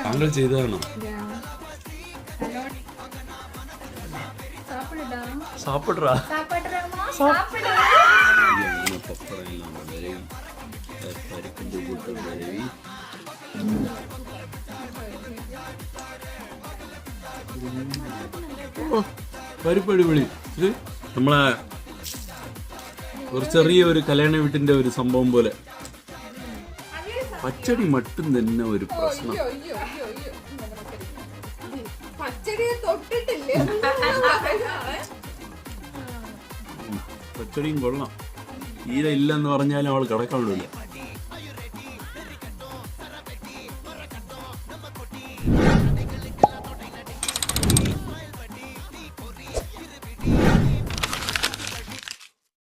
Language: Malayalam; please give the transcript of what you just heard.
താങ്കൾ ചെയ്തതാണോ? സാപ്പിട്രാ പപ്പടമെല്ലാം വളരെ പരിപ്പിൻ്റെ കൂട്ടം വളരെ പരിപ്പടിപൊളി. ഇത് നമ്മളെ ഒരു ചെറിയ ഒരു കല്യാണ വീട്ടിന്റെ ഒരു സംഭവം പോലെ. പച്ചടി മട്ടും തന്നെ ഒരു പ്രശ്നം. പച്ചടിയും കൊള്ളാം. തീരെ ഇല്ലെന്ന് പറഞ്ഞാലും അവൾ കിടക്കാൻ വിടില്ല.